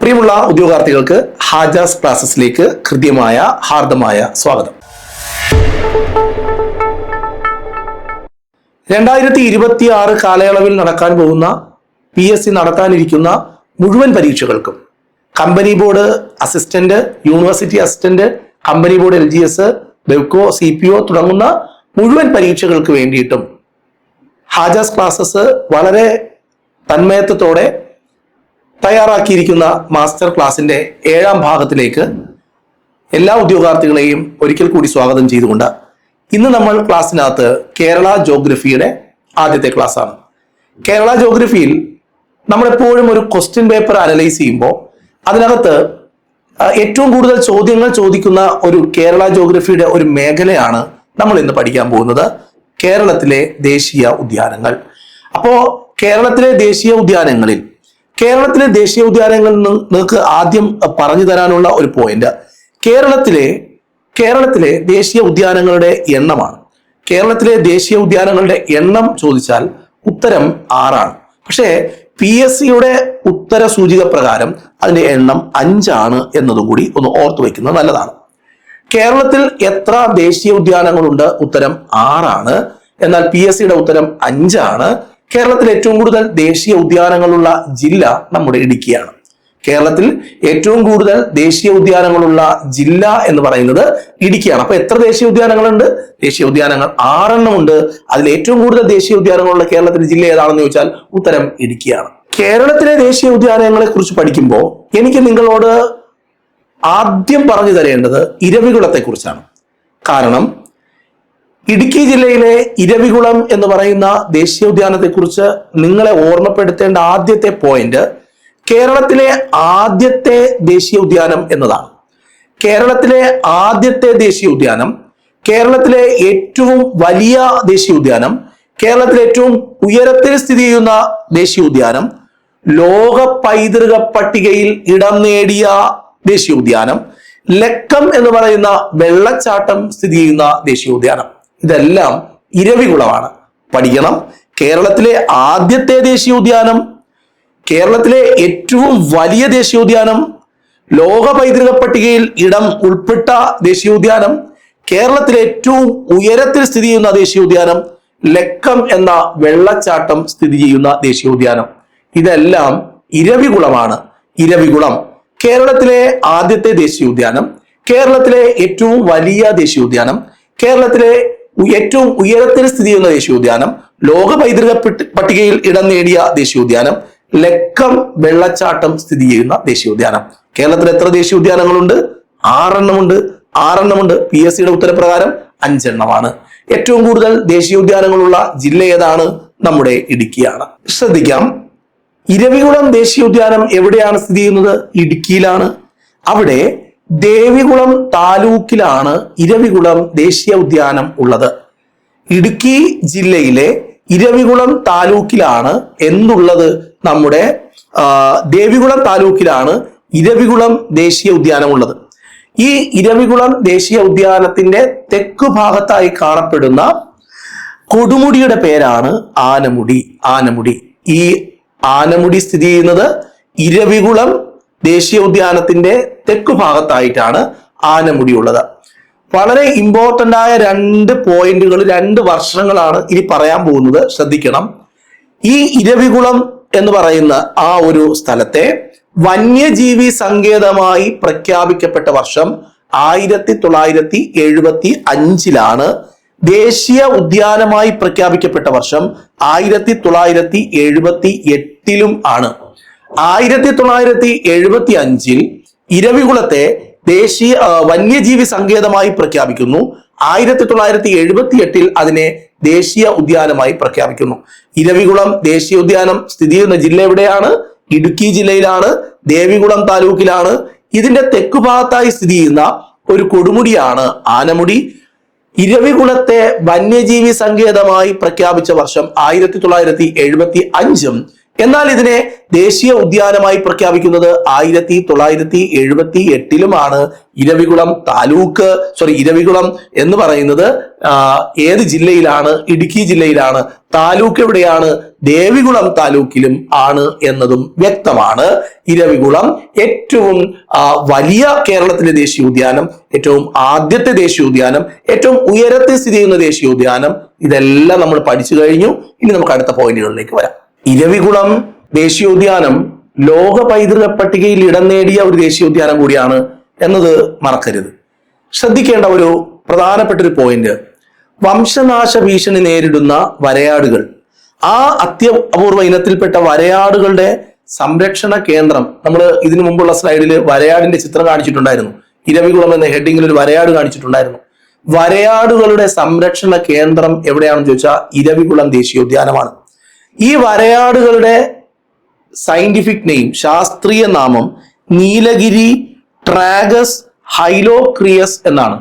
പ്രിയമുള്ള ഉദ്യോഗാർത്ഥികൾക്ക് ഹാജാസ് ക്ലാസ്സസിലേക്ക് ഹൃദ്യമായ ഹാർദമായ സ്വാഗതം. 2026 കാലയളവിൽ നടക്കാൻ പോകുന്ന PSC നടത്താനിരിക്കുന്ന മുഴുവൻ പരീക്ഷകൾക്കും company board assistant, university assistant, company board LGS, Bevco, CPO തുടങ്ങുന്ന മുഴുവൻ പരീക്ഷകൾക്ക് വേണ്ടിയിട്ടും ഹാജാസ് ക്ലാസ്സസ് വളരെ തന്മയത്വത്തോടെ തയ്യാറാക്കിയിരിക്കുന്ന മാസ്റ്റർ ക്ലാസിന്റെ 7ാം ഭാഗത്തിലേക്ക് എല്ലാ ഉദ്യോഗാർത്ഥികളെയും ഒരിക്കൽ കൂടി സ്വാഗതം ചെയ്തുകൊണ്ട് ഇന്ന് നമ്മൾ ക്ലാസ്സിനകത്ത് കേരള ജോഗ്രഫിയുടെ ആദ്യത്തെ ക്ലാസ് ആണ്. കേരള ജോഗ്രഫിയിൽ നമ്മളെപ്പോഴും ഒരു ക്വസ്റ്റ്യൻ പേപ്പർ അനലൈസ് ചെയ്യുമ്പോൾ അതിനകത്ത് ഏറ്റവും കൂടുതൽ ചോദ്യങ്ങൾ ചോദിക്കുന്ന ഒരു കേരള ജോഗ്രഫിയുടെ ഒരു മേഖലയാണ് നമ്മൾ ഇന്ന് പഠിക്കാൻ പോകുന്നത്, കേരളത്തിലെ ദേശീയ ഉദ്യാനങ്ങൾ. അപ്പോ കേരളത്തിലെ ദേശീയ ഉദ്യാനങ്ങളിൽ നിങ്ങൾക്ക് ആദ്യം പറഞ്ഞു തരാനുള്ള ഒരു പോയിന്റ് കേരളത്തിലെ ദേശീയ ഉദ്യാനങ്ങളുടെ എണ്ണമാണ്. കേരളത്തിലെ ദേശീയ ഉദ്യാനങ്ങളുടെ എണ്ണം ചോദിച്ചാൽ ഉത്തരം 6ആണ്. പക്ഷേ PSCയുടെ ഉത്തര സൂചിക പ്രകാരം അതിന്റെ എണ്ണം 5 ആണ് എന്നതും കൂടി ഒന്ന് ഓർത്തു വയ്ക്കുന്നത് നല്ലതാണ്. കേരളത്തിൽ എത്ര ദേശീയ ഉദ്യാനങ്ങളുണ്ട്? ഉത്തരം 6ആണ്. എന്നാൽ PSCയുടെ ഉത്തരം 5 ആണ്. കേരളത്തിൽ ഏറ്റവും കൂടുതൽ ദേശീയ ഉദ്യാനങ്ങളുള്ള ജില്ല നമ്മുടെ ഇടുക്കിയാണ്. കേരളത്തിൽ ഏറ്റവും കൂടുതൽ ദേശീയ ഉദ്യാനങ്ങളുള്ള ജില്ല എന്ന് പറയുന്നത് ഇടുക്കിയാണ്. അപ്പൊ എത്ര ദേശീയ ഉദ്യാനങ്ങളുണ്ട്? ദേശീയ ഉദ്യാനങ്ങൾ 6 ഉണ്ട്. അതിൽ ഏറ്റവും കൂടുതൽ ദേശീയ ഉദ്യാനങ്ങളുള്ള കേരളത്തിലെ ജില്ല ഏതാണെന്ന് ചോദിച്ചാൽ ഉത്തരം ഇടുക്കിയാണ്. കേരളത്തിലെ ദേശീയ ഉദ്യാനങ്ങളെ കുറിച്ച് പഠിക്കുമ്പോൾ എനിക്ക് നിങ്ങളോട് ആദ്യം പറഞ്ഞു തരേണ്ടത് ഇരവികുളത്തെ കുറിച്ചാണ്. കാരണം ഇടുക്കി ജില്ലയിലെ ഇരവികുളം എന്ന് പറയുന്ന ദേശീയോദ്യാനത്തെ കുറിച്ച് നിങ്ങളെ ഓർമ്മപ്പെടുത്തേണ്ട ആദ്യത്തെ പോയിന്റ് കേരളത്തിലെ ആദ്യത്തെ ദേശീയ ഉദ്യാനം എന്നതാണ്. കേരളത്തിലെ ആദ്യത്തെ ദേശീയ ഉദ്യാനം, കേരളത്തിലെ ഏറ്റവും വലിയ ദേശീയ ഉദ്യാനം, കേരളത്തിലെ ഏറ്റവും ഉയരത്തിൽ സ്ഥിതി ചെയ്യുന്ന ദേശീയ ഉദ്യാനം, ലോക പൈതൃക പട്ടികയിൽ ഇടം നേടിയ ദേശീയ ഉദ്യാനം, ലക്കം എന്ന് പറയുന്ന വെള്ളച്ചാട്ടം സ്ഥിതി ചെയ്യുന്ന ദേശീയ ഉദ്യാനം, ഇതെല്ലാം ഇരവികുളമാണ്. പഠിക്കണം. കേരളത്തിലെ ആദ്യത്തെ ദേശീയ ഉദ്യാനം, കേരളത്തിലെ ഏറ്റവും വലിയ ദേശീയോദ്യാനം, ലോക പൈതൃക പട്ടികയിൽ ഇടം ഉൾപ്പെട്ട ദേശീയോദ്യാനം, കേരളത്തിലെ ഏറ്റവും ഉയരത്തിൽ സ്ഥിതി ചെയ്യുന്ന ദേശീയോദ്യാനം, ലക്കം എന്ന വെള്ളച്ചാട്ടം സ്ഥിതി ചെയ്യുന്ന ദേശീയോദ്യാനം, ഇതെല്ലാം ഇരവികുളമാണ്. ഇരവികുളം കേരളത്തിലെ ആദ്യത്തെ ദേശീയോദ്യാനം, കേരളത്തിലെ ഏറ്റവും വലിയ ദേശീയോദ്യാനം, കേരളത്തിലെ ഏറ്റവും ഉയരത്തിൽ സ്ഥിതി ചെയ്യുന്ന ദേശീയോദ്യാനം, ലോക പൈതൃക പട്ടികയിൽ ഇടം നേടിയ ദേശീയോദ്യാനം, ലക്കം വെള്ളച്ചാട്ടം സ്ഥിതി ചെയ്യുന്ന ദേശീയോദ്യാനം. കേരളത്തിൽ എത്ര ദേശീയോദ്യാനങ്ങളുണ്ട്? 6 ഉണ്ട്. PSCയുടെ ഉത്തരപ്രകാരം 5 എണ്ണമാണ്. ഏറ്റവും കൂടുതൽ ദേശീയോദ്യാനങ്ങളുള്ള ജില്ല ഏതാണ്? നമ്മുടെ ഇടുക്കിയാണ്. ശ്രദ്ധിക്കാം, ഇരവികുളം ദേശീയോദ്യാനം എവിടെയാണ് സ്ഥിതി ചെയ്യുന്നത്? ഇടുക്കിയിലാണ്. അവിടെ ദേവികുളം താലൂക്കിലാണ് ഇരവികുളം ദേശീയ ഉദ്യാനം ഉള്ളത്. ഇടുക്കി ജില്ലയിലെ ഇരവികുളം താലൂക്കിലാണ് എന്നുള്ളത് നമ്മുടെ ദേവികുളം താലൂക്കിലാണ് ഇരവികുളം ദേശീയ ഉദ്യാനം ഉള്ളത്. ഈ ഇരവികുളം ദേശീയ ഉദ്യാനത്തിന്റെ തെക്കു ഭാഗത്തായി കാണപ്പെടുന്ന കൊടുമുടിയുടെ പേരാണ് ആനമുടി. ഈ ആനമുടി സ്ഥിതി ചെയ്യുന്നത് ഇരവികുളം ദേശീയ ഉദ്യാനത്തിന്റെ തെക്കു ഭാഗത്തായിട്ടാണ് ആനമുടി ഉള്ളത്. വളരെ ഇമ്പോർട്ടന്റ് ആയ 2 പോയിന്റുകൾ, 2 വർഷങ്ങളാണ് ഇനി പറയാൻ പോകുന്നത്. ശ്രദ്ധിക്കണം. ഈ ഇരവികുളം എന്ന് പറയുന്ന ആ ഒരു സ്ഥലത്തെ വന്യജീവി സങ്കേതമായി പ്രഖ്യാപിക്കപ്പെട്ട വർഷം 1975ലാണ്. ദേശീയ ഉദ്യാനമായി പ്രഖ്യാപിക്കപ്പെട്ട വർഷം 1978 ആണ്. 1975 ഇരവികുളത്തെ ദേശീയ വന്യജീവി സങ്കേതമായി പ്രഖ്യാപിക്കുന്നു. 1978 അതിനെ ദേശീയ ഉദ്യാനമായി പ്രഖ്യാപിക്കുന്നു. ഇരവികുളം ദേശീയ ഉദ്യാനം സ്ഥിതി ചെയ്യുന്ന ജില്ല എവിടെയാണ്? ഇടുക്കി ജില്ലയിലാണ്, ദേവികുളം താലൂക്കിലാണ്. ഇതിന്റെ തെക്കു ഭാഗത്തായി സ്ഥിതി ചെയ്യുന്ന ഒരു കൊടുമുടിയാണ് ആനമുടി. ഇരവികുളത്തെ വന്യജീവി സങ്കേതമായി പ്രഖ്യാപിച്ച വർഷം 1975 എന്നാൽ ഇതിനെ ദേശീയ ഉദ്യാനമായി പ്രഖ്യാപിക്കുന്നത് 1978 ഇരവികുളം ഇരവികുളം എന്ന് പറയുന്നത് ഏത് ജില്ലയിലാണ്? ഇടുക്കി ജില്ലയിലാണ്. താലൂക്ക് എവിടെയാണ്? ദേവികുളം താലൂക്കിലും ആണ് എന്നതും വ്യക്തമാണ്. ഇരവികുളം ഏറ്റവും വലിയ കേരളത്തിലെ ദേശീയോദ്യാനം, ഏറ്റവും ആദ്യത്തെ ദേശീയോദ്യാനം, ഏറ്റവും ഉയരത്തിൽ സ്ഥിതി ചെയ്യുന്ന ദേശീയോദ്യാനം, ഇതെല്ലാം നമ്മൾ പഠിച്ചു കഴിഞ്ഞു. ഇനി നമുക്ക് അടുത്ത പോയിന്റുകളിലേക്ക് വരാം. ഇരവികുളം ദേശീയോദ്യാനം ലോക പൈതൃക പട്ടികയിൽ ഇടം നേടിയ ഒരു ദേശീയോദ്യാനം കൂടിയാണ് എന്നത് മറക്കരുത്. ശ്രദ്ധിക്കേണ്ട ഒരു പ്രധാനപ്പെട്ട ഒരു പോയിന്റ്, വംശനാശ ഭീഷണി നേരിടുന്ന വരയാടുകൾ, ആ അത്യപൂർവ ഇനത്തിൽപ്പെട്ട വരയാടുകളുടെ സംരക്ഷണ കേന്ദ്രം, നമ്മൾ ഇതിനു മുമ്പുള്ള സ്ലൈഡിൽ വരയാടിന്റെ ചിത്രം കാണിച്ചിട്ടുണ്ടായിരുന്നു. ഇരവികുളം എന്ന ഹെഡിങ്ങിൽ ഒരു വരയാട് കാണിച്ചിട്ടുണ്ടായിരുന്നു. വരയാടുകളുടെ സംരക്ഷണ കേന്ദ്രം എവിടെയാണെന്ന് ചോദിച്ചാൽ ഇരവികുളം ദേശീയോദ്യാനമാണ്. ഈ വരയാടുകളുടെ സയന്റിഫിക് നെയിം, ശാസ്ത്രീയ നാമം നീലഗിരി ട്രാഗസ് ഹൈലോക്രിയസ് എന്നാണ്.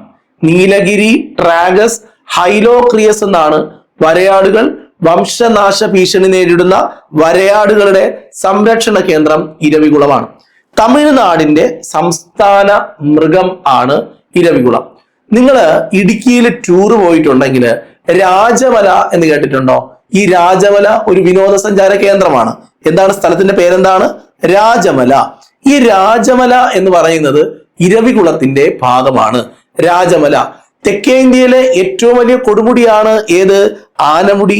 നീലഗിരി ട്രാഗസ് ഹൈലോക്രിയസ് എന്നാണ് വരയാടുകൾ, വംശനാശ ഭീഷണി നേരിടുന്ന വരയാടുകളുടെ സംരക്ഷണ കേന്ദ്രം ഇരവികുളമാണ്. തമിഴ്നാടിന്റെ സംസ്ഥാന മൃഗം ആണ് ഇരവികുളം. നിങ്ങൾ ഇടുക്കിയിൽ ടൂർ പോയിട്ടുണ്ടെങ്കിൽ രാജമല എന്ന് കേട്ടിട്ടുണ്ടോ? ഈ രാജമല ഒരു വിനോദസഞ്ചാര കേന്ദ്രമാണ്. എന്താണ് സ്ഥലത്തിന്റെ പേരെന്താണ്? രാജമല. ഈ രാജമല എന്ന് പറയുന്നത് ഇരവികുളത്തിന്റെ ഭാഗമാണ്. രാജമല തെക്കേ ഇന്ത്യയിലെ ഏറ്റവും വലിയ കൊടുമുടിയാണ്. ഏത്? ആനമുടി.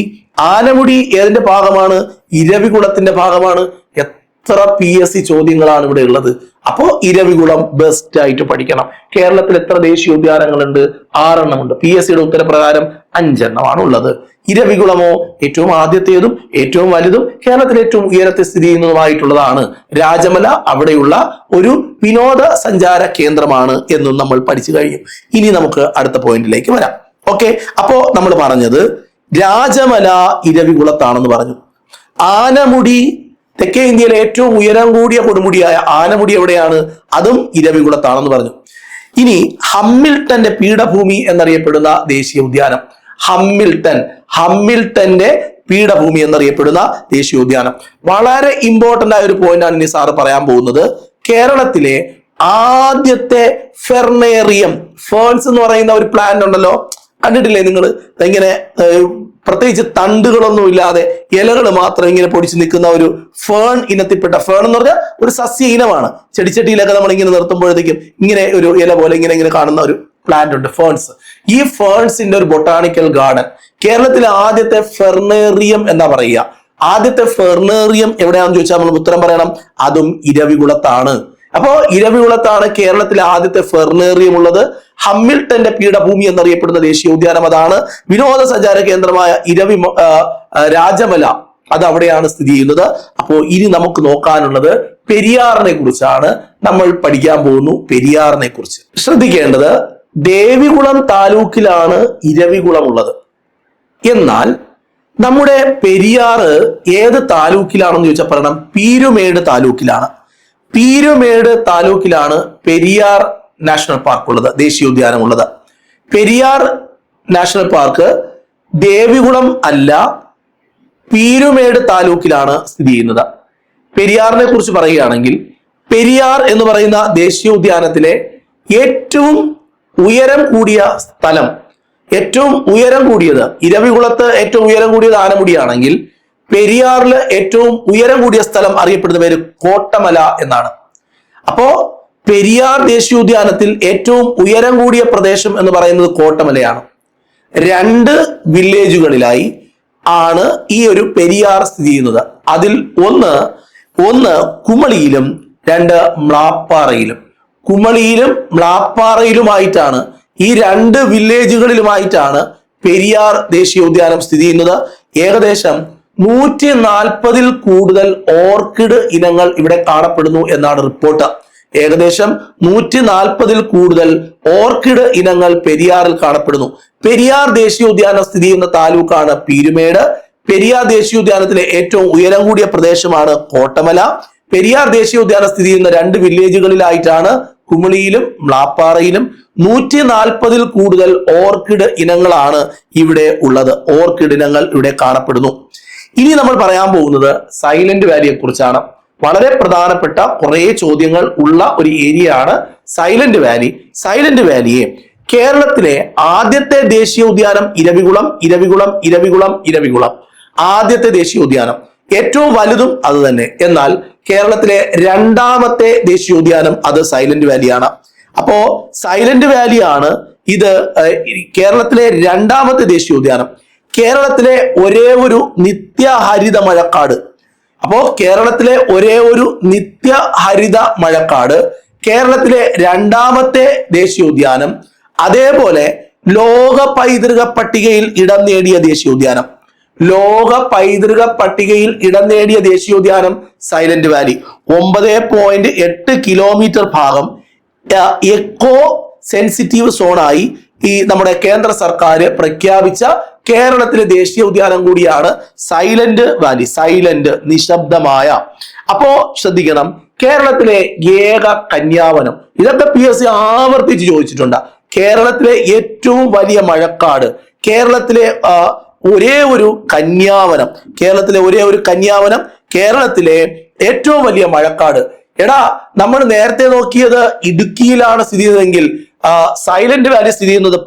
ആനമുടി ഏതിന്റെ ഭാഗമാണ്? ഇരവികുളത്തിന്റെ ഭാഗമാണ്. എത്ര PSC ചോദ്യങ്ങളാണ് ഇവിടെ ഉള്ളത്. അപ്പോ ഇരവികുളം ബെസ്റ്റ് ആയിട്ട് പഠിക്കണം. കേരളത്തിൽ എത്ര ദേശീയോദ്യാനങ്ങളുണ്ട്? 6 എണ്ണമുണ്ട്. PSCയുടെ ഉത്തരപ്രകാരം 5 എണ്ണമാണ് ഉള്ളത്. ഇരവികുളമോ ഏറ്റവും ആദ്യത്തേതും ഏറ്റവും വലുതും കേരളത്തിലെ ഏറ്റവും ഉയരത്തിൽ സ്ഥിതി ചെയ്യുന്നതുമായിട്ടുള്ളതാണ് രാജമല. അവിടെയുള്ള ഒരു വിനോദ സഞ്ചാര കേന്ദ്രമാണ് എന്നും നമ്മൾ പഠിച്ചു കഴിഞ്ഞു. ഇനി നമുക്ക് അടുത്ത പോയിന്റിലേക്ക് വരാം. ഓക്കെ, അപ്പോ നമ്മൾ പറഞ്ഞത് രാജമല ഇരവികുളത്താണെന്ന് പറഞ്ഞു. ആനമുടി, തെക്കേ ഇന്ത്യയിലെ ഏറ്റവും ഉയരം കൂടിയ കൊടുമുടിയായ ആനമുടി എവിടെയാണ്? അതും ഇരവികുളത്താണെന്ന് പറഞ്ഞു. ഇനി ഹമ്മിൽട്ടന്റെ പീഠഭൂമി എന്നറിയപ്പെടുന്ന ദേശീയ ഉദ്യാനം, ഹമ്മിൽട്ടന്റെ പീഠഭൂമി എന്നറിയപ്പെടുന്ന ദേശീയോദ്യാനം. വളരെ ഇമ്പോർട്ടന്റ് ആയ ഒരു പോയിന്റാണ് ഇനി സാറ് പറയാൻ പോകുന്നത്. കേരളത്തിലെ ആദ്യത്തെ ഫെർണേറിയം, ഫേൺസ് എന്ന് പറയുന്ന ഒരു പ്ലാന്റ് ഉണ്ടല്ലോ, കണ്ടിട്ടില്ലേ നിങ്ങൾ? ഇങ്ങനെ പ്രത്യേകിച്ച് തണ്ടുകളൊന്നും ഇല്ലാതെ ഇലകൾ മാത്രം ഇങ്ങനെ പൊടിച്ച് നിൽക്കുന്ന ഒരു ഫേൺ ഇനത്തിൽപ്പെട്ട, ഫേൺ എന്ന് പറഞ്ഞാൽ ഒരു സസ്യ ഇനമാണ്. ചെടിച്ചട്ടിയിലൊക്കെ നമ്മൾ ഇങ്ങനെ നിർത്തുമ്പോഴത്തേക്കും ഇങ്ങനെ ഒരു ഇല പോലെ ഇങ്ങനെ കാണുന്ന ഒരു പ്ലാന്റ് ഉണ്ട്, ഫേൺസ്. ഈ ഫേൺസിന്റെ ഒരു ബൊട്ടാണിക്കൽ ഗാർഡൻ, കേരളത്തിലെ ആദ്യത്തെ ഫെർണേറിയം എന്നാ പറയുക. ആദ്യത്തെ ഫെർണേറിയം എവിടെയാണെന്ന് ചോദിച്ചാൽ നമ്മൾ ഉത്തരം പറയണം, അതും ഇരവികുളത്താണ്. അപ്പോ ഇരവികുളത്താണ് കേരളത്തിലെ ആദ്യത്തെ ഫെർണേറിയം ഉള്ളത്. ഹമ്മിൽട്ടന്റെ പീഠഭൂമി എന്നറിയപ്പെടുന്ന ദേശീയോദ്യാനം അതാണ്. വിനോദസഞ്ചാര കേന്ദ്രമായ രാജമല അത് അവിടെയാണ് സ്ഥിതി ചെയ്യുന്നത്. അപ്പോ ഇനി നമുക്ക് നോക്കാനുള്ളത് പെരിയാറിനെ കുറിച്ചാണ്. നമ്മൾ പഠിക്കാൻ പോകുന്നു പെരിയാറിനെ കുറിച്ച്. ശ്രദ്ധിക്കേണ്ടത്, ദേവികുളം താലൂക്കിലാണ് ഇരവികുളം ഉള്ളത്. എന്നാൽ നമ്മുടെ പെരിയാറ് ഏത് താലൂക്കിലാണെന്ന് ചോദിച്ചാൽ പറയണം, പീരുമേട് താലൂക്കിലാണ്. പീരുമേട് താലൂക്കിലാണ് പെരിയാർ നാഷണൽ പാർക്ക് ഉള്ളത്, ദേശീയോദ്യാനം ഉള്ളത്. പെരിയാർ നാഷണൽ പാർക്ക് ദേവികുളം അല്ല, പീരുമേട് താലൂക്കിലാണ് സ്ഥിതി ചെയ്യുന്നത്. പെരിയാറിനെ കുറിച്ച് പറയുകയാണെങ്കിൽ, പെരിയാർ എന്ന് പറയുന്ന ദേശീയോദ്യാനത്തിലെ ഏറ്റവും ഉയരം കൂടിയ സ്ഥലം, ഏറ്റവും ഉയരം കൂടിയത് ഇരവികുളത്ത് ഏറ്റവും ഉയരം കൂടിയത് ആനമുടിയാണെങ്കിൽ, പെരിയാറില് ഏറ്റവും ഉയരം കൂടിയ സ്ഥലം അറിയപ്പെടുന്ന പേര് കോട്ടമല എന്നാണ്. അപ്പോ പെരിയാർ ദേശീയോദ്യാനത്തിൽ ഏറ്റവും ഉയരം കൂടിയ പ്രദേശം എന്ന് പറയുന്നത് കോട്ടമലയാണ്. 2 വില്ലേജുകളിലായി ആണ് ഈ ഒരു പെരിയാർ സ്ഥിതി ചെയ്യുന്നത്. അതിൽ ഒന്ന് കുമളിയിലും 2 മ്ലാപ്പാറയിലും. കുമളിയിലും മ്ലാപ്പാറയിലുമായിട്ടാണ്, ഈ 2 വില്ലേജുകളിലുമായിട്ടാണ് പെരിയാർ ദേശീയോദ്യാനം സ്ഥിതി ചെയ്യുന്നത്. ഏകദേശം 140-ൽ കൂടുതൽ ഓർക്കിഡ് ഇനങ്ങൾ ഇവിടെ കാണപ്പെടുന്നു എന്നാണ് റിപ്പോർട്ട്. ഏകദേശം 140-ൽ കൂടുതൽ ഓർക്കിഡ് ഇനങ്ങൾ പെരിയാറിൽ കാണപ്പെടുന്നു. പെരിയാർ ദേശീയോദ്യാനം സ്ഥിതി ചെയ്യുന്ന താലൂക്കാണ് പീരുമേട്. പെരിയാർ ദേശീയോദ്യാനത്തിലെ ഏറ്റവും ഉയരം കൂടിയ പ്രദേശമാണ് കോട്ടമല. പെരിയാർ ദേശീയോദ്യാനം സ്ഥിതി ചെയ്യുന്ന 2 വില്ലേജുകളിലായിട്ടാണ് കുമളിയിലും മ്ലാപ്പാറയിലും. 140-ൽ കൂടുതൽ ഓർക്കിഡ് ഇനങ്ങളാണ് ഇവിടെ ഉള്ളത്. ഓർക്കിഡ് ഇനങ്ങൾ ഇവിടെ കാണപ്പെടുന്നു. ഇനി നമ്മൾ പറയാൻ പോകുന്നത് സൈലന്റ് വാലിയെ കുറിച്ചാണ്. വളരെ പ്രധാനപ്പെട്ട കുറെ ചോദ്യങ്ങൾ ഉള്ള ഒരു ഏരിയ ആണ് സൈലന്റ് വാലി. സൈലന്റ് വാലിയെ കേരളത്തിലെ ആദ്യത്തെ ദേശീയോദ്യാനം ഇരവികുളം. ആദ്യത്തെ ദേശീയോദ്യാനം, ഏറ്റവും വലുതും അത് തന്നെ. എന്നാൽ കേരളത്തിലെ രണ്ടാമത്തെ ദേശീയോദ്യാനം അത് സൈലന്റ് വാലിയാണ്. അപ്പോ സൈലന്റ് വാലിയാണ് ഇത് കേരളത്തിലെ രണ്ടാമത്തെ ദേശീയോദ്യാനം. കേരളത്തിലെ ഒരേ ഒരു നിത്യഹരിത മഴക്കാട്. അപ്പോ കേരളത്തിലെ ഒരേ ഒരു നിത്യഹരിത മഴക്കാട്, കേരളത്തിലെ രണ്ടാമത്തെ ദേശീയോദ്യാനം, അതേപോലെ ലോക പൈതൃക പട്ടികയിൽ ഇടം നേടിയ ദേശീയോദ്യാനം. ലോക പൈതൃക പട്ടികയിൽ ഇടം നേടിയ ദേശീയോദ്യാനം സൈലന്റ് വാലി. 9.8 കിലോമീറ്റർ ഭാഗം എക്കോ സെൻസിറ്റീവ് സോണായി ഈ നമ്മുടെ കേന്ദ്ര സർക്കാർ പ്രഖ്യാപിച്ച കേരളത്തിലെ ദേശീയോദ്യാനം കൂടിയാണ് സൈലന്റ് വാലി. സൈലന്റ്, നിശബ്ദമായ. അപ്പോ ശ്രദ്ധിക്കണം, കേരളത്തിലെ ഏക കന്യാവനം. ഇതൊക്കെ PSC ആവർത്തിച്ച് ചോദിച്ചിട്ടുണ്ട്. കേരളത്തിലെ ഏറ്റവും വലിയ മഴക്കാട്, കേരളത്തിലെ ഒരേ ഒരു കന്യാവനം, കേരളത്തിലെ ഏറ്റവും വലിയ മഴക്കാട്. എടാ, നമ്മൾ നേരത്തെ നോക്കിയത് ഇടുക്കിയിലാണ് സ്ഥിതി ചെയ്യുന്നതെങ്കിൽ സൈലന്റ് വാലി സ്ഥിതി ചെയ്യുന്നത്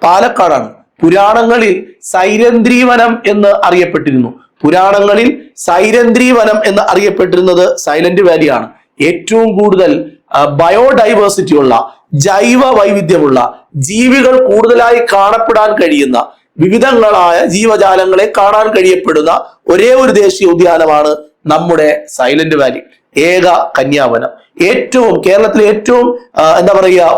പാലക്കാടാണ്. പുരാണങ്ങളിൽ സൈരന്ധ്രീവനം എന്ന് അറിയപ്പെട്ടിരുന്നത് സൈലന്റ് വാലിയാണ്. ഏറ്റവും കൂടുതൽ ബയോഡൈവേഴ്സിറ്റി ഉള്ള, ജൈവ വൈവിധ്യമുള്ള, ജീവികൾ കൂടുതലായി കാണപ്പെടാൻ കഴിയുന്ന, വിവിധങ്ങളായ ജീവജാലങ്ങളെ കാണാൻ കഴിയപ്പെടുന്ന ഒരേ ഒരു ദേശീയോദ്യാനമാണ് നമ്മുടെ സൈലന്റ് വാലി. ഏക കന്യാവനം. കേരളത്തിലെ ഏറ്റവും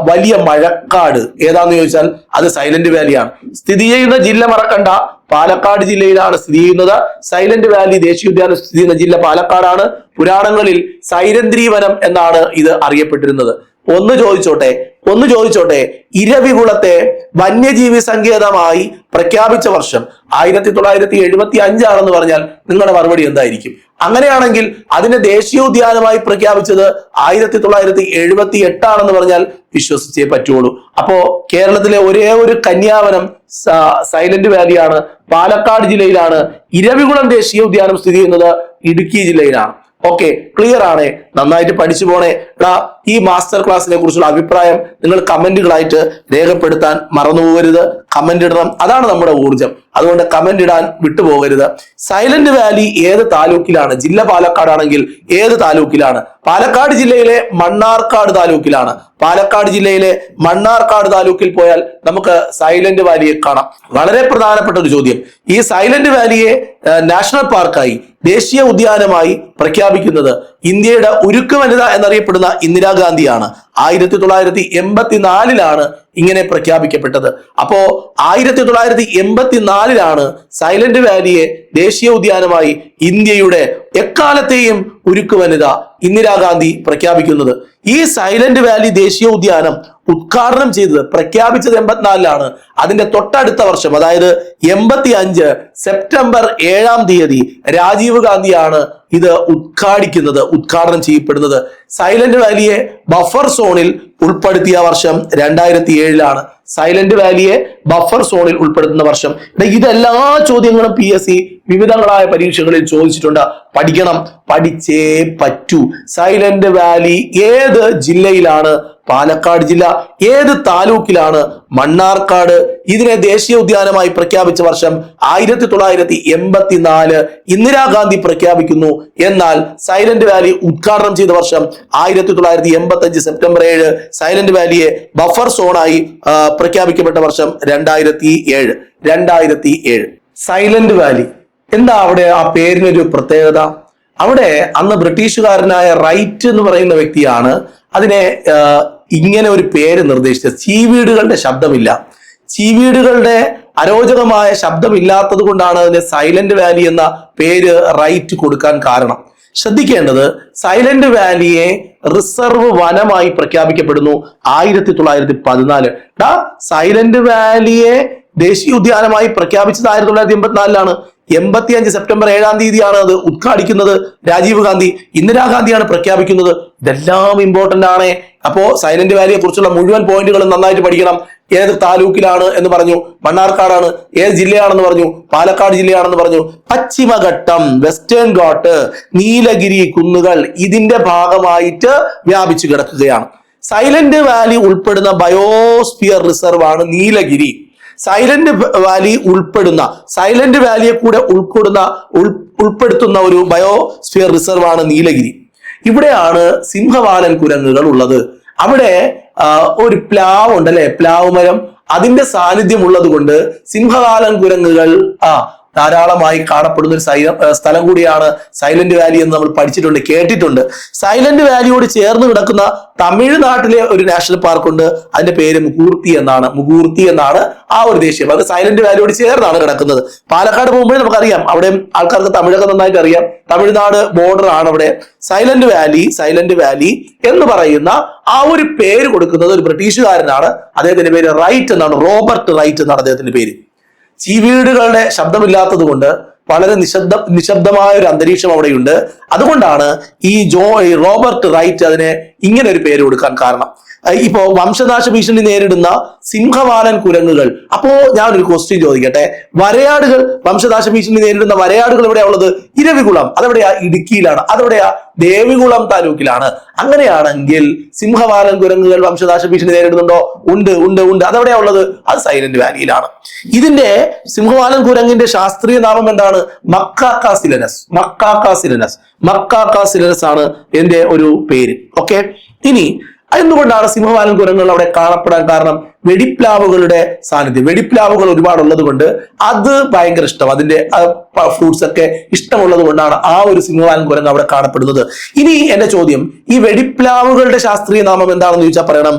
വലിയ മഴക്കാട് ഏതാന്ന് ചോദിച്ചാൽ അത് സൈലന്റ് വാലിയാണ്. സ്ഥിതി ചെയ്യുന്ന ജില്ല മറക്കണ്ട, പാലക്കാട് ജില്ലയിലാണ് സ്ഥിതി ചെയ്യുന്നത്. സൈലന്റ് വാലി ദേശീയോദ്യാനം സ്ഥിതി ചെയ്യുന്ന ജില്ല പാലക്കാടാണ്. പുരാണങ്ങളിൽ സൈരന്ധ്രീവനം എന്നാണ് ഇത് അറിയപ്പെട്ടിരുന്നത്. ഒന്ന് ചോദിച്ചോട്ടെ, ഇരവികുളത്തെ വന്യജീവി സങ്കേതമായി പ്രഖ്യാപിച്ച വർഷം 1975 ആണെന്ന് പറഞ്ഞാൽ നിങ്ങളുടെ മറുപടി എന്തായിരിക്കും? അങ്ങനെയാണെങ്കിൽ അതിനെ ദേശീയോദ്യാനമായി പ്രഖ്യാപിച്ചത് 1978 ആണെന്ന് പറഞ്ഞാൽ വിശ്വസിച്ചേ പറ്റുള്ളൂ. അപ്പോ കേരളത്തിലെ ഒരേ ഒരു കന്യാവനം സൈലന്റ് വാലിയാണ്, പാലക്കാട് ജില്ലയിലാണ്. ഇരവികുളം ദേശീയോദ്യാനം സ്ഥിതി ചെയ്യുന്നത് ഇടുക്കി ജില്ലയിലാണ്. ഓക്കെ, ക്ലിയർ ആണ്? നന്നായിട്ട് പഠിച്ചു പോണേ. ഈ മാസ്റ്റർ ക്ലാസ്സിനെ കുറിച്ചുള്ള അഭിപ്രായം നിങ്ങൾ കമന്റുകളായിട്ട് രേഖപ്പെടുത്താൻ മറന്നു പോകരുത്. കമന്റ് ഇടണം, അതാണ് നമ്മുടെ ഊർജം. അതുകൊണ്ട് കമന്റ് ഇടാൻ വിട്ടുപോകരുത്. സൈലന്റ് വാലി ഏത് താലൂക്കിലാണ്? ജില്ല പാലക്കാടാണെങ്കിൽ ഏത് താലൂക്കിലാണ്? പാലക്കാട് ജില്ലയിലെ മണ്ണാർക്കാട് താലൂക്കിലാണ്. മണ്ണാർക്കാട് താലൂക്കിൽ പോയാൽ നമുക്ക് സൈലന്റ് വാലിയെ കാണാം. വളരെ പ്രധാനപ്പെട്ട ഒരു ചോദ്യം. ഈ സൈലന്റ് വാലിയെ നാഷണൽ പാർക്കായി, ദേശീയ ഉദ്യാനമായി പ്രഖ്യാപിക്കുന്നത് ഇന്ത്യയുടെ ഉരുക്ക് വനിത എന്നറിയപ്പെടുന്ന ഇന്ദിരാഗാന്ധിയാണ്. 1984 ഇങ്ങനെ പ്രഖ്യാപിക്കപ്പെട്ടത്. അപ്പോ 1984 സൈലന്റ് വാലിയെ ദേശീയ ഉദ്യാനമായി ഇന്ത്യയുടെ എക്കാലത്തെയും ഉരുക്ക് വനിത ഇന്ദിരാഗാന്ധി പ്രഖ്യാപിക്കുന്നത്. ഈ സൈലന്റ് വാലി ദേശീയ ഉദ്യാനം ഉദ്ഘാടനം പ്രഖ്യാപിച്ചത് 84 അതിന്റെ തൊട്ടടുത്ത വർഷം, അതായത് 85 സെപ്റ്റംബർ 7 രാജീവ് ഗാന്ധിയാണ് ഇത് ഉദ്ഘാടനം ചെയ്യപ്പെടുന്നത്. സൈലന്റ് വാലിയെ ബഫർ സോണിൽ ഉൾപ്പെടുത്തിയ വർഷം 2007 സൈലന്റ് വാലിയെ ബഫർ സോണിൽ ഉൾപ്പെടുത്തുന്ന വർഷം. ഇതെല്ലാ ചോദ്യങ്ങളും PSC വിവിധങ്ങളായ പരീക്ഷകളിൽ ചോദിച്ചിട്ടുണ്ട്. പഠിക്കണം, പഠിച്ചേ പറ്റൂ. സൈലന്റ് വാലി ഏത് ജില്ലയിലാണ്? പാലക്കാട് ജില്ല. ഏത് താലൂക്കിലാണ്? മണ്ണാർക്കാട്. ഇതിനെ ദേശീയ ഉദ്യാനമായി പ്രഖ്യാപിച്ച വർഷം 1984 ഇന്ദിരാഗാന്ധി പ്രഖ്യാപിക്കുന്നു. എന്നാൽ സൈലന്റ് വാലി ഉദ്ഘാടനം ചെയ്ത വർഷം 1985 സെപ്റ്റംബർ 7 സൈലന്റ് വാലിയെ ബഫർ സോണായി പ്രഖ്യാപിക്കപ്പെട്ട വർഷം 2007. സൈലന്റ് വാലി എന്താ അവിടെ ആ പേരിനൊരു പ്രത്യേകത? അവിടെ അന്ന് ബ്രിട്ടീഷുകാരനായ റൈറ്റ് എന്ന് പറയുന്ന വ്യക്തിയാണ് അതിനെ ഇങ്ങനെ ഒരു പേര് നിർദ്ദേശിച്ചത്. ചീവീടുകളുടെ ശബ്ദമില്ല, ചീവീടുകളുടെ അരോചകമായ ശബ്ദമില്ലാത്തത് കൊണ്ടാണ് അതിന് സൈലന്റ് വാലി എന്ന പേര് റൈറ്റ് കൊടുക്കാൻ കാരണം. ശ്രദ്ധിക്കേണ്ടത്, സൈലന്റ് വാലിയെ റിസർവ് വനമായി പ്രഖ്യാപിക്കപ്പെടുന്നു 1914. സൈലന്റ് വാലിയെ ദേശീയ ഉദ്യാനമായി പ്രഖ്യാപിച്ചത് 1984. 85 സെപ്റ്റംബർ 7 അത് ഉദ്ഘാടിക്കുന്നത് രാജീവ് ഗാന്ധി. ഇന്ദിരാഗാന്ധിയാണ് പ്രഖ്യാപിക്കുന്നത്. ഇതെല്ലാം ഇമ്പോർട്ടന്റ് ആണ്. അപ്പോ സൈലന്റ് വാലിയെ കുറിച്ചുള്ള മുഴുവൻ പോയിന്റുകളും നന്നായിട്ട് പഠിക്കണം. ഏത് താലൂക്കിലാണ് എന്ന് പറഞ്ഞു, മണ്ണാർക്കാടാണ്. ഏത് ജില്ലയാണെന്ന് പറഞ്ഞു, പാലക്കാട് ജില്ലയാണെന്ന് പറഞ്ഞു. പശ്ചിമഘട്ടം, വെസ്റ്റേൺ ഘാട്ട്, നീലഗിരി കുന്നുകൾ ഇതിന്റെ ഭാഗമായിട്ട് വ്യാപിച്ചു കിടക്കുകയാണ്. സൈലന്റ് വാലി ഉൾപ്പെടുന്ന ബയോസ്ഫിയർ റിസർവ് ആണ് നീലഗിരി. സൈലന്റ് വാലിയെ കൂടെ ഉൾപ്പെടുത്തുന്ന ഒരു ബയോസ്ഫിയർ റിസർവ് ആണ് നീലഗിരി. ഇവിടെയാണ് സിംഹവാലൻ കുരങ്ങുകൾ ഉള്ളത്. അവിടെ ഒരു പ്ലാവ് ഉണ്ട് അല്ലെ, പ്ലാവ് മരം, അതിന്റെ സാന്നിധ്യം ഉള്ളത് കൊണ്ട് സിംഹവാലൻ കുരങ്ങുകൾ ധാരാളമായി കാണപ്പെടുന്ന ഒരു സ്ഥലം കൂടിയാണ് സൈലന്റ് വാലി എന്ന് നമ്മൾ പഠിച്ചിട്ടുണ്ട്, കേട്ടിട്ടുണ്ട്. സൈലന്റ് വാലിയോട് ചേർന്ന് കിടക്കുന്ന തമിഴ്നാട്ടിലെ ഒരു നാഷണൽ പാർക്ക് ഉണ്ട്, അതിന്റെ പേര് മുകൂർത്തി എന്നാണ് ആ ഒരു ദേശീയം. അത് സൈലന്റ് വാലിയോട് ചേർന്നാണ് കിടക്കുന്നത്. പാലക്കാട് പോകുമ്പോഴേ നമുക്കറിയാം, അവിടെ ആൾക്കാർക്ക് തമിഴൊക്കെ നന്നായിട്ട് അറിയാം, തമിഴ്നാട് ബോർഡർ ആണ് അവിടെ. സൈലന്റ് വാലി എന്ന് പറയുന്ന ആ ഒരു പേര് കൊടുക്കുന്നത് ഒരു ബ്രിട്ടീഷുകാരനാണ്. അദ്ദേഹത്തിന്റെ പേര് റൈറ്റ് എന്നാണ്, റോബർട്ട് റൈറ്റ് എന്നാണ് അദ്ദേഹത്തിന്റെ പേര്. ചീവീടുകളുടെ ശബ്ദമില്ലാത്തത് കൊണ്ട് വളരെ നിശബ്ദമായ ഒരു അന്തരീക്ഷം അവിടെയുണ്ട്. അതുകൊണ്ടാണ് ഈ റോബർട്ട് റൈറ്റ് അതിനെ ഇങ്ങനെ ഒരു പേര് കൊടുക്കാൻ കാരണം. ഇപ്പോ വംശനാശ ഭീഷണി നേരിടുന്ന സിംഹവാലൻ കുരങ്ങുകൾ. അപ്പോ ഞാൻ ഒരു ക്വസ്റ്റ്യൻ ചോദിക്കട്ടെ, വരയാടുകൾ, വംശനാശ ഭീഷണി നേരിടുന്ന വരയാടുകൾ എവിടെയാ ഉള്ളത്? ഇരവികുളം, അതെവിടെയാ? ഇടുക്കിയിലാണ്. അതെവിടെയാ? ദേവികുളം താലൂക്കിലാണ്. അങ്ങനെയാണെങ്കിൽ സിംഹവാലൻ കുരങ്ങുകൾ വംശനാശ ഭീഷണി നേരിടുന്നുണ്ടോ? ഉണ്ട്. അതെവിടെയാ ഉള്ളത്? അത് സൈലന്റ് വാലിയിലാണ്. ഇതിന്റെ സിംഹവാലൻ കുരങ്ങിന്റെ ശാസ്ത്രീയ നാമം എന്താണ്? മക്കാക്കാസിലനസ് ആണ് എന്റെ ഒരു പേര്. ഓക്കെ, ഇനി എന്തുകൊണ്ടാണ് സിംഹവാലൻ കുരങ്ങുകൾ അവിടെ കാണപ്പെടാൻ കാരണം? വെടിപ്ലാവുകളുടെ സാന്നിധ്യം. വെടിപ്ലാവുകൾ ഒരുപാടുള്ളത് കൊണ്ട് അത് ഭയങ്കര ഇഷ്ടം, അതിന്റെ ഫ്രൂട്ട്സ് ഒക്കെ ഇഷ്ടമുള്ളത് കൊണ്ടാണ് ആ ഒരു സിംഹവാലൻ കുരങ്ങ് അവിടെ കാണപ്പെടുന്നത്. ഇനി എന്റെ ചോദ്യം, ഈ വെടിപ്ലാവുകളുടെ ശാസ്ത്രീയ നാമം എന്താണെന്ന് ചോദിച്ചാൽ പറയണം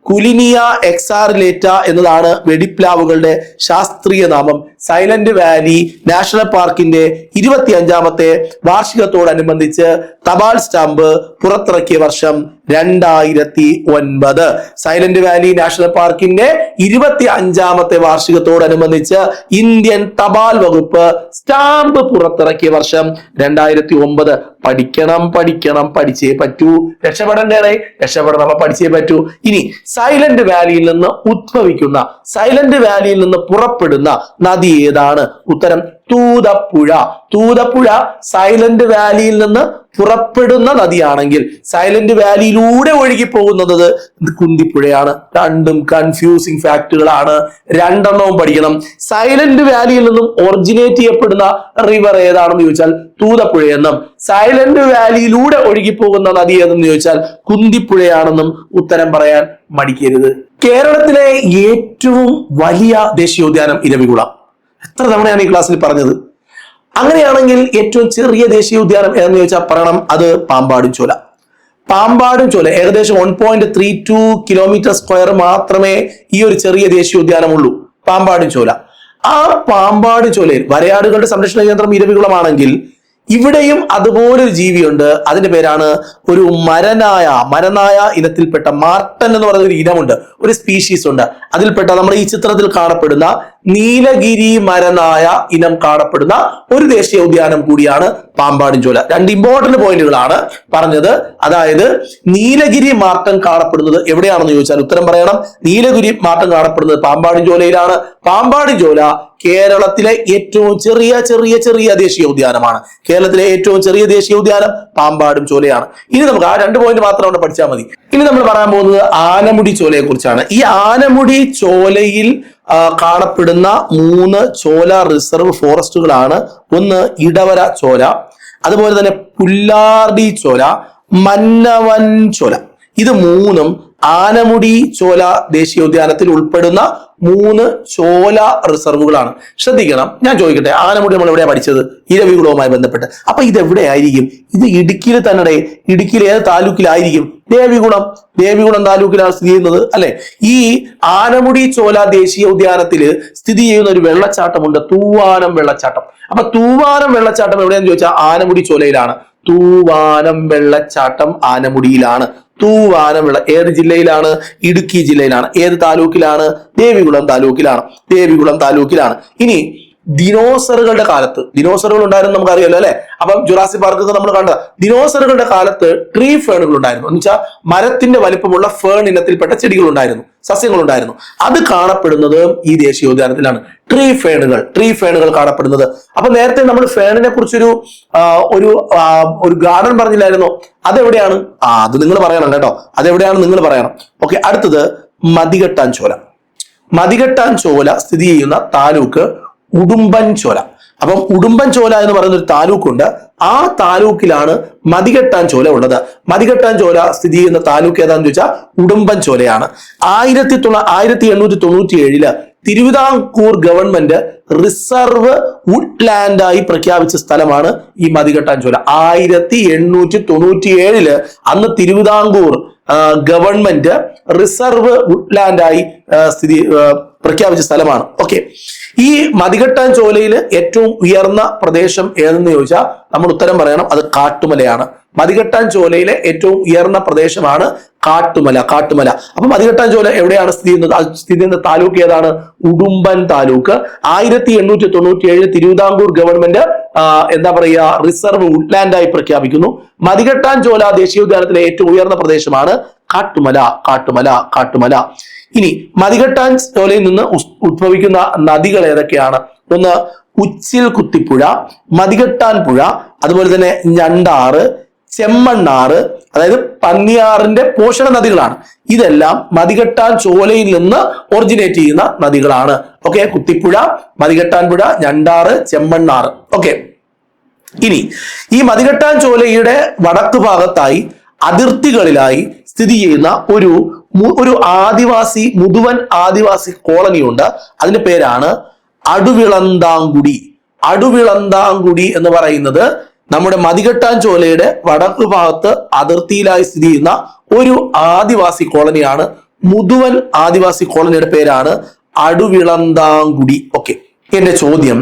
കുലിനിയ എക്സാറിലേറ്റ എന്നതാണ് വെടിപ്ലാവുകളുടെ ശാസ്ത്രീയ നാമം. സൈലന്റ് വാലി നാഷണൽ പാർക്കിന്റെ 25ാമത്തെ വാർഷികത്തോടനുബന്ധിച്ച് തപാൽ സ്റ്റാമ്പ് പുറത്തിറക്കിയ വർഷം 2009. സൈലന്റ് വാലി നാഷണൽ പാർക്കിന്റെ 25ാമത്തെ വാർഷികത്തോടനുബന്ധിച്ച് ഇന്ത്യൻ തപാൽ വകുപ്പ് സ്റ്റാമ്പ് പുറത്തിറക്കിയ വർഷം 2009. പഠിക്കണം, പഠിച്ചേ പറ്റൂ. രക്ഷപ്പെടേണ്ടേ, പഠിച്ചേ പറ്റൂ. ഇനി സൈലന്റ് വാലിയിൽ നിന്ന് പുറപ്പെടുന്ന നദി ഏതാണ്? ഉത്തരം തൂതപ്പുഴ സൈലന്റ് വാലിയിൽ നിന്ന് പുറപ്പെടുന്ന നദിയാണെങ്കിൽ സൈലന്റ് വാലിയിലൂടെ ഒഴുകി പോകുന്നത് കുന്തിപ്പുഴയാണ്. രണ്ടും കൺഫ്യൂസിങ് ഫാക്ടുകളാണ്, രണ്ടെണ്ണവും പഠിക്കണം. സൈലന്റ് വാലിയിൽ നിന്നും ഒറിജിനേറ്റ് ചെയ്യപ്പെടുന്ന റിവർ ഏതാണെന്ന് ചോദിച്ചാൽ തൂതപ്പുഴയെന്നും, സൈലന്റ് വാലിയിലൂടെ ഒഴുകി പോകുന്ന നദി ഏതെന്ന് ചോദിച്ചാൽ കുന്തിപ്പുഴയാണെന്നും ഉത്തരം പറയാൻ മടിക്കരുത്. കേരളത്തിലെ ഏറ്റവും വലിയ ദേശീയോദ്യാനം ഇരവികുളം. എത്ര തവണയാണ് ഈ ക്ലാസ്സിൽ പറഞ്ഞത്? അങ്ങനെയാണെങ്കിൽ ഏറ്റവും ചെറിയ ദേശീയോദ്യാനം ഏതെന്ന് ചോദിച്ചാൽ പറയണം, അത് പാമ്പാടും ചോല ഏകദേശം 1.32 കിലോമീറ്റർ സ്ക്വയർ മാത്രമേ ഈ ഒരു ചെറിയ ദേശീയോദ്യാനമുള്ളൂ, പാമ്പാടും ചോല. ആ പാമ്പാടും ചോലയിൽ വരയാടുകളുടെ സംരക്ഷണ കേന്ദ്രം ഇരവികുളമാണെങ്കിൽ ഇവിടെയും അതുപോലൊരു ജീവിയുണ്ട്. അതിന്റെ പേരാണ് ഒരു മരനായ ഇനത്തിൽപ്പെട്ട മാർട്ടൻ എന്ന് പറയുന്ന ഒരു ഇനമുണ്ട്, ഒരു സ്പീഷീസ് ഉണ്ട്. അതിൽപ്പെട്ട നമ്മൾ ഈ ചിത്രത്തിൽ കാണപ്പെടുന്ന നീലഗിരി മരനായ ഇനം കാണപ്പെടുന്ന ഒരു ദേശീയ ഉദ്യാനം കൂടിയാണ് പാമ്പാടും ചോല. രണ്ട് ഇമ്പോർട്ടന്റ് പോയിന്റുകളാണ് പറഞ്ഞത്. അതായത് നീലഗിരി മാർട്ടൻ കാണപ്പെടുന്നത് എവിടെയാണെന്ന് ചോദിച്ചാൽ ഉത്തരം പറയണം. നീലഗിരി മാർട്ടൻ കാണപ്പെടുന്നത് പാമ്പാടും ചോലയിലാണ്. പാമ്പാടും ചോല കേരളത്തിലെ ഏറ്റവും ചെറിയ ദേശീയ ഉദ്യാനമാണ്. കേരളത്തിലെ ഏറ്റവും ചെറിയ ദേശീയ ഉദ്യാനം പാമ്പാടും ചോലയാണ്. ഇനി നമുക്ക് ആ 2 പോയിന്റ് മാത്രം കൊണ്ട് പഠിച്ചാൽ മതി. ഇനി നമ്മൾ പറയാൻ പോകുന്നത് ആനമുടി ചോലയെ കുറിച്ചാണ്. ഈ ആനമുടി ചോലയിൽ കാണപ്പെടുന്ന 3 ചോല റിസർവ് ഫോറസ്റ്റുകളാണ്. ഒന്ന് ഇടവര ചോല, അതുപോലെ തന്നെ പുല്ലാർടി ചോല, മന്നവൻ ചോല. ഇത് 3ഉം ആനമുടി ചോല ദേശീയോദ്യാനത്തിൽ ഉൾപ്പെടുന്ന 3 ചോല റിസർവുകളാണ്. ശ്രദ്ധിക്കണം, ഞാൻ ചോദിക്കട്ടെ, ആനമുടി നമ്മൾ എവിടെയാണ് പഠിച്ചത്? ഇരവികുളവുമായി ബന്ധപ്പെട്ട്. അപ്പൊ ഇത് എവിടെയായിരിക്കും? ഇത് ഇടുക്കിയിൽ തന്നെ. ഇടുക്കിയിൽ ഏത് താലൂക്കിലായിരിക്കും? ദേവികുളം താലൂക്കിലാണ് സ്ഥിതി ചെയ്യുന്നത് അല്ലെ. ഈ ആനമുടി ചോല ദേശീയ ഉദ്യാനത്തില് സ്ഥിതി ചെയ്യുന്ന ഒരു വെള്ളച്ചാട്ടമുണ്ട്, തൂവാനം വെള്ളച്ചാട്ടം. അപ്പൊ തൂവാനം വെള്ളച്ചാട്ടം എവിടെയാന്ന് ചോദിച്ചാൽ ആനമുടി ചോലയിലാണ്. തൂവാനം വെള്ളച്ചാട്ടം ആനമുടിയിലാണ്. ഏത് ജില്ലയിലാണ്? ഇടുക്കി ജില്ലയിലാണ്. ഏത് താലൂക്കിലാണ്? ദേവികുളം താലൂക്കിലാണ്. ഇനി ദിനോസറുകളുടെ കാലത്ത്, ദിനോസറുകൾ ഉണ്ടായിരുന്നു നമുക്കറിയാലോ അല്ലെ. അപ്പം ജുറാസിക് പാർക്കൊക്കെ നമ്മൾ കണ്ട ദിനോസറുകളുടെ കാലത്ത് ട്രീ ഫേണുകൾ ഉണ്ടായിരുന്നു. എന്ന് വെച്ചാൽ മരത്തിന്റെ വലിപ്പമുള്ള ഫേൺ ഇനത്തിൽപ്പെട്ട ചെടികൾ ഉണ്ടായിരുന്നു, സസ്യങ്ങൾ ഉണ്ടായിരുന്നു. അത് കാണപ്പെടുന്നത് ഈ ദേശീയോദ്യാനത്തിലാണ്. ട്രീ ഫേണുകൾ കാണപ്പെടുന്നത്. അപ്പൊ നേരത്തെ നമ്മൾ ഫേണിനെ കുറിച്ചൊരു ഒരു ഗാർഡൻ പറഞ്ഞില്ലായിരുന്നോ? അതെവിടെയാണ്? അത് നിങ്ങൾ പറയണം കേട്ടോ, അതെവിടെയാണ് നിങ്ങൾ പറയണം. ഓക്കെ, അടുത്തത് മതികെട്ടാൻ ചോല. മതികെട്ടാൻ ചോല സ്ഥിതി ചെയ്യുന്ന താലൂക്ക് ഉടുമ്പൻ ചോല. അപ്പം ഉടുമ്പൻ ചോല എന്ന് പറയുന്ന ഒരു താലൂക്കുണ്ട്. ആ താലൂക്കിലാണ് മതികെട്ടാൻ ചോല ഉള്ളത്. മതികെട്ടാൻ ചോല സ്ഥിതി ചെയ്യുന്ന താലൂക്ക് ഏതാണെന്ന് ചോദിച്ചാൽ ഉടുമ്പൻ ചോലയാണ്. 1897 തിരുവിതാംകൂർ ഗവൺമെന്റ് റിസർവ് വുഡ്ലാൻഡായി പ്രഖ്യാപിച്ച സ്ഥലമാണ് ഈ മതികെട്ടാൻ ചോല. 1897 അന്ന് തിരുവിതാംകൂർ ഗവൺമെന്റ് റിസർവ് വുഡ്ലാൻഡായി പ്രഖ്യാപിച്ച സ്ഥലമാണ്. ഓക്കെ, ഈ മതികെട്ടാൻ ചോലയിൽ ഏറ്റവും ഉയർന്ന പ്രദേശം ഏതെന്ന് ചോദിച്ചാൽ നമ്മൾ ഉത്തരം പറയണം, അത് കാട്ടുമലയാണ്. മതികെട്ടാൻ ചോലയിലെ ഏറ്റവും ഉയർന്ന പ്രദേശമാണ് കാട്ടുമല. അപ്പൊ മതികെട്ടാൻ ചോല എവിടെയാണ് സ്ഥിതി ചെയ്യുന്നത്? സ്ഥിതി ചെയ്യുന്ന താലൂക്ക് ഏതാണ്? ഉടുമ്പൻ താലൂക്ക്. 1897 തിരുവിതാംകൂർ ഗവൺമെന്റ് എന്താ പറയുക, റിസർവ് വുഡ്ലാൻഡായി പ്രഖ്യാപിക്കുന്നു. മതികെട്ടാൻ ചോല ദേശീയോദ്യാനത്തിലെ ഏറ്റവും ഉയർന്ന പ്രദേശമാണ് കാട്ടുമല. ഇനി മതികെട്ടാൻ ചോലയിൽ നിന്ന് ഉത്ഭവിക്കുന്ന നദികൾ ഏതൊക്കെയാണ്? ഒന്ന് ഉച്ചിൽ കുത്തിപ്പുഴ, മതികെട്ടാൻ പുഴ, അതുപോലെ തന്നെ ഞണ്ടാറ്, ചെമ്മണ്ണാറ്, അതായത് പന്നിയാറിന്റെ പോഷക നദികളാണ്. ഇതെല്ലാം മതികെട്ടാൻ ചോലയിൽ നിന്ന് ഒറിജിനേറ്റ് ചെയ്യുന്ന നദികളാണ്. ഓക്കെ, കുത്തിപ്പുഴ, മതികെട്ടാൻ പുഴ, ഞണ്ടാറ്, ചെമ്മണ്ണാറ്. ഓക്കെ, ഇനി ഈ മതികെട്ടാൻ ചോലയുടെ വടക്ക് ഭാഗത്തായി അതിർത്തികളിലായി സ്ഥിതി ചെയ്യുന്ന ഒരു മുതുവൻ ആദിവാസി കോളനി ഉണ്ട്. അതിന്റെ പേരാണ് അടുവിളന്താംകുടി എന്ന് പറയുന്നത് നമ്മുടെ മതികെട്ടാൻ ചോലയുടെ വടക്ക് ഭാഗത്ത് അതിർത്തിയിലായി സ്ഥിതി ചെയ്യുന്ന ഒരു ആദിവാസി കോളനിയാണ്. മുതുവൻ ആദിവാസി കോളനിയുടെ പേരാണ് അടുവിളന്താംകുടി. ഓക്കെ, എന്റെ ചോദ്യം,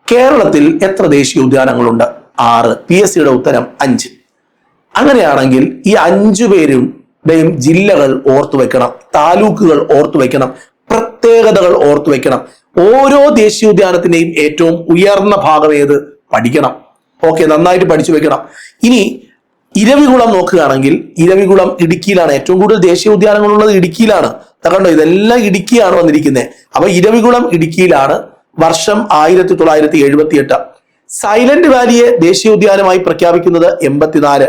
കേരളത്തിൽ എത്ര ദേശീയ ഉദ്യാനങ്ങളുണ്ട്? 6. PSCയുടെ ഉത്തരം 5. അങ്ങനെയാണെങ്കിൽ ഈ 5 പേരുടെയും ജില്ലകൾ ഓർത്തു വെക്കണം, താലൂക്കുകൾ ഓർത്തു വെക്കണം, പ്രത്യേകതകൾ ഓർത്തു വെക്കണം. ഓരോ ദേശീയോദ്യാനത്തിന്റെയും ഏറ്റവും ഉയർന്ന ഭാഗം ഏത്? പഠിക്കണം. ഓക്കെ, നന്നായിട്ട് പഠിച്ചു വെക്കണം. ഇനി ഇരവികുളം നോക്കുകയാണെങ്കിൽ, ഇരവികുളം ഇടുക്കിയിലാണ്. ഏറ്റവും കൂടുതൽ ദേശീയോദ്യാനങ്ങളുള്ളത് ഇടുക്കിയിലാണ്. കണ്ടോ, ഇതെല്ലാം ഇടുക്കിയാണ് വന്നിരിക്കുന്നത്. അപ്പൊ ഇരവികുളം ഇടുക്കിയിലാണ്. വർഷം 1978. സൈലന്റ് വാലിയെ ദേശീയോദ്യാനമായി പ്രഖ്യാപിക്കുന്നത് 84.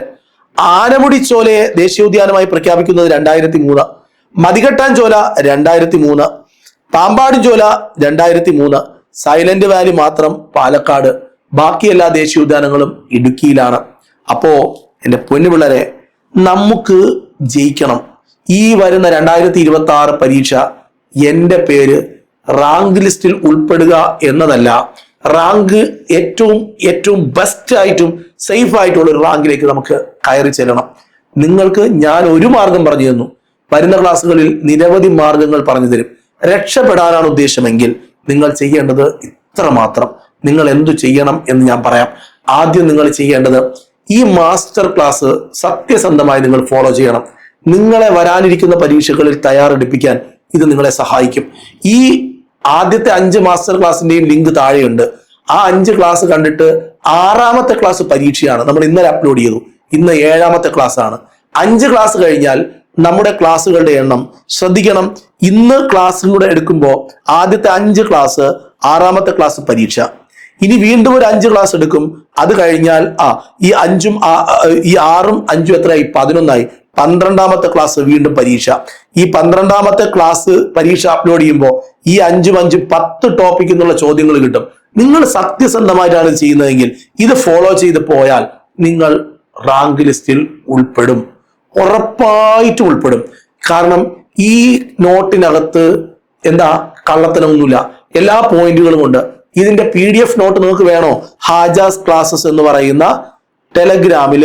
ആനമുടി ചോലയെ ദേശീയോദ്യാനമായി പ്രഖ്യാപിക്കുന്നത് 2003. മതികെട്ടാൻ ചോല 2003. പാമ്പാടി ചോല 2003. സൈലന്റ് വാലി മാത്രം പാലക്കാട്. ബാക്കി എല്ലാ ദേശീയോദ്യാനങ്ങളും ഇടുക്കിയിലാണ്. അപ്പോ എന്റെ പൊന്നുപിള്ളരെ, നമുക്ക് ജയിക്കണം. ഈ വരുന്ന 2026 പരീക്ഷ എന്റെ പേര് റാങ്ക് ലിസ്റ്റിൽ ഉൾപ്പെടുക എന്നതല്ല, റാങ്ക് ഏറ്റവും ബെസ്റ്റ് ആയിട്ടും സേഫ് ആയിട്ടുള്ള ഒരു റാങ്കിലേക്ക് നമുക്ക് കയറി ചെല്ലണം. നിങ്ങൾക്ക് ഞാൻ ഒരു മാർഗം പറഞ്ഞു തന്നു. വരുന്ന ക്ലാസ്സുകളിൽ നിരവധി മാർഗങ്ങൾ പറഞ്ഞു തരും. രക്ഷപ്പെടാനാണ് ഉദ്ദേശമെങ്കിൽ നിങ്ങൾ ചെയ്യേണ്ടത് ഇത്ര മാത്രം. നിങ്ങൾ എന്തു ചെയ്യണം എന്ന് ഞാൻ പറയാം. ആദ്യം നിങ്ങൾ ചെയ്യേണ്ടത് ഈ മാസ്റ്റർ ക്ലാസ് സത്യസന്ധമായി നിങ്ങൾ ഫോളോ ചെയ്യണം. നിങ്ങളെ വരാനിരിക്കുന്ന പരീക്ഷകളിൽ തയ്യാറെടുപ്പിക്കാൻ ഇത് നിങ്ങളെ സഹായിക്കും. ഈ ആദ്യത്തെ 5 മാസ്റ്റർ ക്ലാസ്സിന്റെയും ലിങ്ക് താഴെയുണ്ട്. ആ 5 ക്ലാസ് കണ്ടിട്ട് 6ാമത്തെ ക്ലാസ് പരീക്ഷയാണ്. നമ്മൾ ഇന്നലെ അപ്ലോഡ് ചെയ്തു. ഇന്ന് 7ാമത്തെ ക്ലാസ് ആണ്. 5 ക്ലാസ് കഴിഞ്ഞാൽ നമ്മുടെ ക്ലാസ്സുകളുടെ എണ്ണം ശ്രദ്ധിക്കണം. ഇന്ന് ക്ലാസ്സും കൂടെ എടുക്കുമ്പോൾ ആദ്യത്തെ 5 ക്ലാസ് 6ാമത്തെ ക്ലാസ് പരീക്ഷ. ഇനി വീണ്ടും ഒരു 5 ക്ലാസ് എടുക്കും. അത് കഴിഞ്ഞാൽ ഈ 5ഉം ഈ 6ഉം 5ഉം എത്രയായി? 11ആയി. 12ാമത്തെ ക്ലാസ് വീണ്ടും പരീക്ഷ. ഈ 12ാമത്തെ ക്ലാസ് പരീക്ഷ അപ്ലോഡ് ചെയ്യുമ്പോൾ ഈ 5ഉം 5ഉം 10 ടോപ്പിക് എന്നുള്ള ചോദ്യങ്ങൾ കിട്ടും. നിങ്ങൾ സത്യസന്ധമായിട്ടാണ് ചെയ്യുന്നതെങ്കിൽ ഇത് ഫോളോ ചെയ്ത് പോയാൽ നിങ്ങൾ റാങ്ക് ലിസ്റ്റിൽ ഉൾപ്പെടും, ഉറപ്പായിട്ടും ഉൾപ്പെടും. കാരണം ഈ നോട്ടിനകത്ത് കള്ളത്തനമൊന്നുമില്ല, എല്ലാ പോയിന്റുകളും ഉണ്ട്. ഇതിന്റെ PDF നോട്ട് നിങ്ങൾക്ക് വേണോ? ഹാജാസ് ക്ലാസ്സസ് എന്ന് പറയുന്ന ടെലഗ്രാമിൽ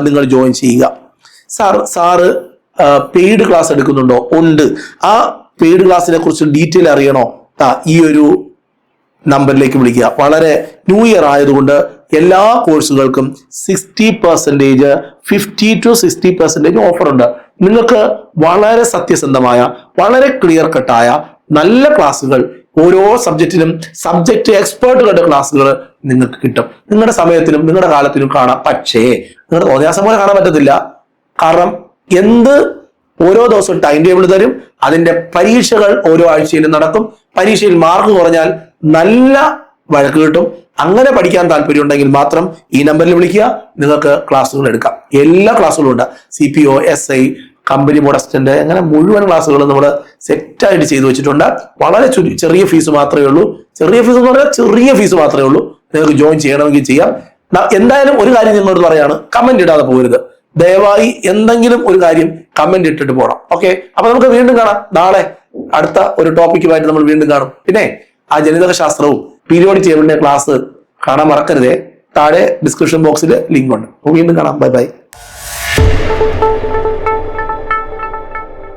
നിങ്ങൾ ജോയിൻ ചെയ്യുക. സാറ് പെയ്ഡ് ക്ലാസ് എടുക്കുന്നുണ്ടോ? ഉണ്ട്. ആ പെയ്ഡ് ക്ലാസ്സിനെ കുറിച്ച് ഡീറ്റെയിൽ അറിയണോ? ഈ ഒരു നമ്പറിലേക്ക് വിളിക്കുക. വളരെ ന്യൂ ഇയർ ആയതുകൊണ്ട് എല്ലാ കോഴ്സുകൾക്കും 60%, 50 to 60% ഓഫർ ഉണ്ട്. നിങ്ങൾക്ക് വളരെ സത്യസന്ധമായ, വളരെ ക്ലിയർ കട്ടായ നല്ല ക്ലാസ്സുകൾ ഓരോ സബ്ജക്റ്റിനും സബ്ജക്റ്റ് എക്സ്പേർട്ടുകളുടെ ക്ലാസ്സുകൾ നിങ്ങൾക്ക് കിട്ടും. നിങ്ങളുടെ സമയത്തിനും നിങ്ങളുടെ കാലത്തിനും കാണാം. പക്ഷേ നിങ്ങളുടെ തോന്നിയാസം പോലെ കാണാൻ പറ്റത്തില്ല. കാരണം ഓരോ ദിവസവും ടൈം ടേബിൾ തരും. അതിന്റെ പരീക്ഷകൾ ഓരോ ആഴ്ചയിലും നടക്കും. പരീക്ഷയിൽ മാർക്ക് കുറഞ്ഞാൽ നല്ല വഴക്ക് കിട്ടും. അങ്ങനെ പഠിക്കാൻ താല്പര്യം ഉണ്ടെങ്കിൽ മാത്രം ഈ നമ്പറിൽ വിളിക്കുക. നിങ്ങൾക്ക് ക്ലാസ്സുകൾ എടുക്കാം. എല്ലാ ക്ലാസ്സുകളും ഉണ്ട്. CPO, SI, company board assistant, അങ്ങനെ മുഴുവൻ ക്ലാസ്സുകളും നമ്മൾ സെറ്റായിട്ട് ചെയ്തു വെച്ചിട്ടുണ്ട്. വളരെ ചെറിയ ഫീസ് മാത്രമേ ഉള്ളൂ. ചെറിയ ഫീസ് എന്ന് പറഞ്ഞാൽ ചെറിയ ഫീസ് മാത്രമേ ഉള്ളൂ. നിങ്ങൾക്ക് ജോയിൻ ചെയ്യണമെങ്കിൽ ചെയ്യാം. എന്തായാലും ഒരു കാര്യം നിങ്ങളോട് പറയാണ്, കമന്റ് ഇടാതെ പോകരുത്. ദയവായി എന്തെങ്കിലും ഒരു കാര്യം കമന്റ് ഇട്ടിട്ട് പോകണം. ഓക്കെ, അപ്പൊ നമുക്ക് വീണ്ടും കാണാം. നാളെ അടുത്ത ഒരു ടോപ്പിക്കുമായിട്ട് നമ്മൾ വീണ്ടും കാണും. പിന്നെ ആ ജനിതക ശാസ്ത്രവും പീരിയോഡിക് ടേബിളിന്റെ ക്ലാസ് കാണാൻ മറക്കരുതേ. താഴെ ഡിസ്ക്രിപ്ഷൻ ബോക്സിൽ ലിങ്ക് ഉണ്ട്. വീണ്ടും കാണാം. Bye bye.